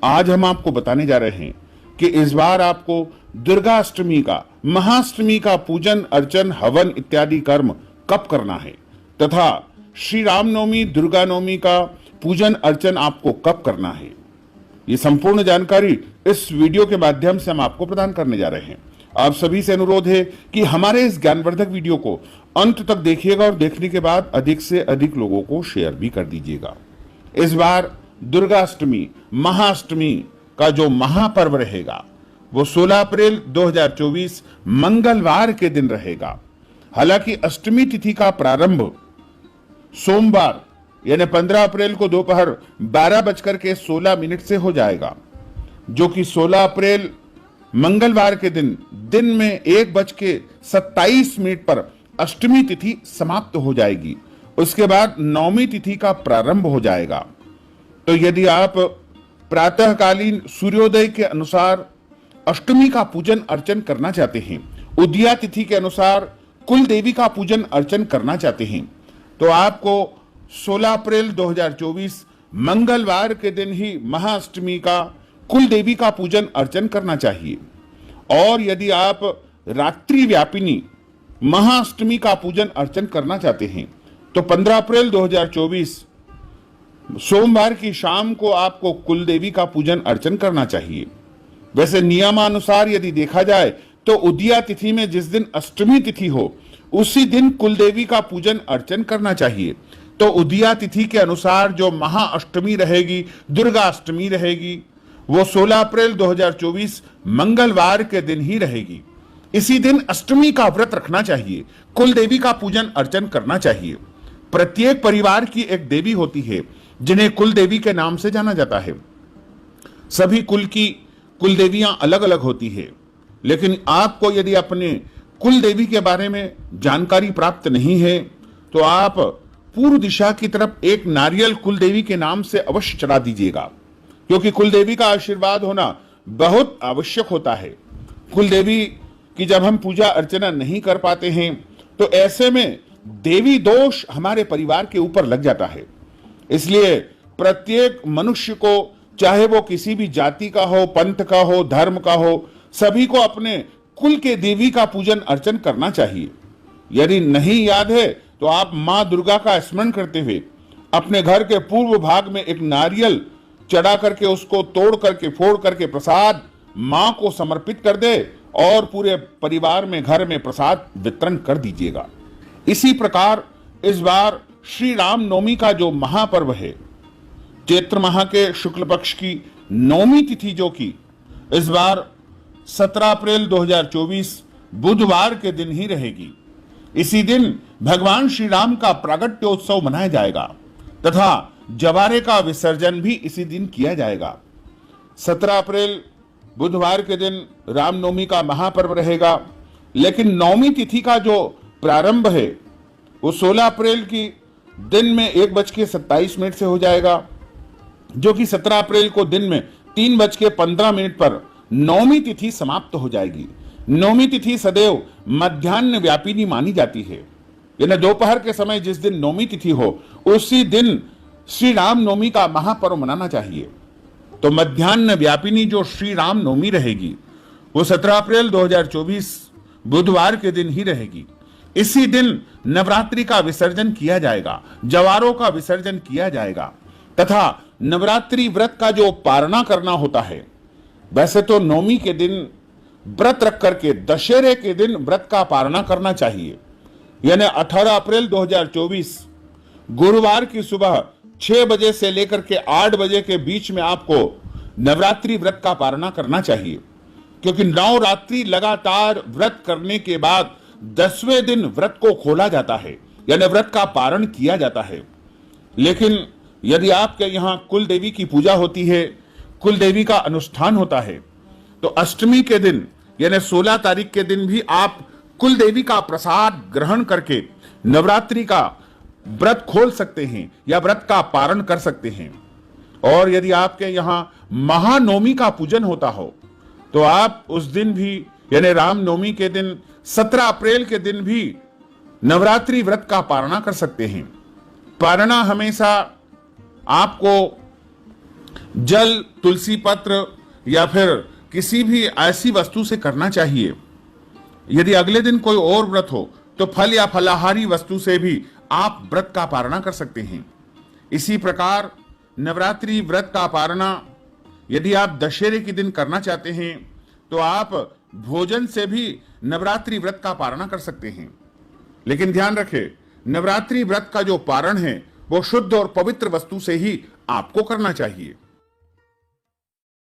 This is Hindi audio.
आज हम आपको बताने जा रहे हैं कि इस बार आपको दुर्गा अष्टमी का, महाअष्टमी का पूजन अर्चन हवन इत्यादि कर्म कब करना है तथा श्री रामनवमी दुर्गा नवमी का पूजन अर्चन आपको कब करना है। ये संपूर्ण जानकारी इस वीडियो के माध्यम से हम आपको प्रदान करने जा रहे हैं। आप सभी से अनुरोध है कि हमारे इस ज्ञानवर्धक वीडियो को अंत तक देखिएगा और देखने के बाद अधिक से अधिक लोगों को शेयर भी कर दीजिएगा। इस बार दुर्गा अष्टमी, महाअष्टमी का जो महापर्व रहेगा वो 16 अप्रैल 2024 मंगलवार के दिन रहेगा। हालांकि अष्टमी तिथि का प्रारंभ सोमवार यानी 15 अप्रैल को दोपहर 12:16 से हो जाएगा, जो कि 16 अप्रैल मंगलवार के दिन में 1:27 पर अष्टमी तिथि समाप्त हो जाएगी। उसके बाद नवमी तिथि का प्रारंभ हो जाएगा। तो यदि आप प्रातःकालीन सूर्योदय के अनुसार अष्टमी का पूजन अर्चन करना चाहते हैं, उदया तिथि के अनुसार कुल देवी का पूजन अर्चन करना चाहते हैं, तो आपको 16 अप्रैल 2024 मंगलवार के दिन ही महाअष्टमी का कुल देवी का पूजन अर्चन करना चाहिए। और यदि आप रात्रि व्यापिनी महाअष्टमी का पूजन अर्चन करना चाहते हैं तो 15 अप्रैल 2024 सोमवार की शाम को आपको कुल देवी का पूजन अर्चन करना चाहिए। वैसे नियमानुसार यदि देखा जाए तो उदया तिथि में जिस दिन अष्टमी तिथि हो उसी दिन कुल देवी का पूजन अर्चन करना चाहिए। तो उदया तिथि के अनुसार जो महाअष्टमी रहेगी, दुर्गा अष्टमी रहेगी, वो 16 अप्रैल 2024 मंगलवार के दिन ही रहेगी। इसी दिन अष्टमी का व्रत रखना चाहिए, कुल देवी का पूजन अर्चन करना चाहिए। प्रत्येक परिवार की एक देवी होती है जिन्हें कुल देवी के नाम से जाना जाता है। सभी कुल की कुल देवियां अलग अलग होती है, लेकिन आपको यदि अपने कुल देवी के बारे में जानकारी प्राप्त नहीं है तो आप पूर्व दिशा की तरफ एक नारियल कुल देवी के नाम से अवश्य चढ़ा दीजिएगा, क्योंकि कुल देवी का आशीर्वाद होना बहुत आवश्यक होता है। कुल देवी की जब हम पूजा अर्चना नहीं कर पाते हैं तो ऐसे में देवी दोष हमारे परिवार के ऊपर लग जाता है। इसलिए प्रत्येक मनुष्य को, चाहे वो किसी भी जाति का हो, पंथ का हो, धर्म का हो, सभी को अपने कुल के देवी का पूजन अर्चन करना चाहिए। यदि नहीं याद है तो आप मां दुर्गा का स्मरण करते हुए अपने घर के पूर्व भाग में एक नारियल चढ़ा करके, उसको तोड़ करके, फोड़ करके प्रसाद मां को समर्पित कर दे और पूरे परिवार में, घर में प्रसाद वितरण कर दीजिएगा। इसी प्रकार इस बार श्री राम नवमी का जो महापर्व है, चैत्र माह के शुक्ल पक्ष की नवमी तिथि, जो कि इस बार 17 अप्रैल 2024 बुधवार के दिन ही रहेगी। इसी दिन भगवान श्री राम का प्रागट्योत्सव मनाया जाएगा तथा जवारे का विसर्जन भी इसी दिन किया जाएगा। 17 अप्रैल बुधवार के दिन रामनवमी का महापर्व रहेगा, लेकिन नवमी तिथि का जो प्रारंभ है वो 16 अप्रैल की दिन में 1:27 से हो जाएगा, जो कि 17 अप्रैल को दिन में 3:15 पर नवमी तिथि समाप्त हो जाएगी। नवमी तिथि सदैव मध्याह्न व्यापिनी मानी जाती है, यानी दोपहर के समय जिस दिन नवमी तिथि हो उसी दिन श्री राम नवमी का महापर्व मनाना चाहिए। तो मध्याह्न व्यापिनी जो श्री राम नवमी रहेगी वो 17 अप्रैल 2024 बुधवार के दिन ही रहेगी। इसी दिन नवरात्रि का विसर्जन किया जाएगा, जवारों का विसर्जन किया जाएगा तथा नवरात्रि व्रत का जो पारणा करना होता है, वैसे तो नवमी के दिन व्रत रख करके दशहरे के दिन व्रत का पारणा करना चाहिए। यानी 18 अप्रैल 2024 गुरुवार की सुबह 6 बजे से लेकर के 8 बजे के बीच में आपको नवरात्रि व्रत का पारणा करना चाहिए, क्योंकि 9 रात्रि लगातार व्रत करने के बाद 10वें दिन व्रत को खोला जाता है, यानी व्रत का पारण किया जाता है। लेकिन यदि आपके यहाँ कुल देवी की पूजा होती है, कुल देवी का अनुष्ठान होता है, तो अष्टमी के दिन यानी 16 तारीख के दिन भी आप कुल देवी का प्रसाद ग्रहण करके नवरात्रि का व्रत खोल सकते हैं या व्रत का पारण कर सकते हैं। और यदि आपके यहाँ महानवमी का पूजन होता हो तो आप उस दिन भी, यानी रामनवमी के दिन 17 अप्रैल के दिन भी नवरात्रि व्रत का पारणा कर सकते हैं। पारणा हमेशा आपको जल, तुलसी पत्र या फिर किसी भी ऐसी वस्तु से करना चाहिए। यदि अगले दिन कोई और व्रत हो तो फल या फलाहारी वस्तु से भी आप व्रत का पारणा कर सकते हैं। इसी प्रकार नवरात्रि व्रत का पारणा यदि आप दशहरे के दिन करना चाहते हैं तो आप भोजन से भी नवरात्रि व्रत का पारणा कर सकते हैं। लेकिन ध्यान रखें, नवरात्रि व्रत का जो पारण है वो शुद्ध और पवित्र वस्तु से ही आपको करना चाहिए।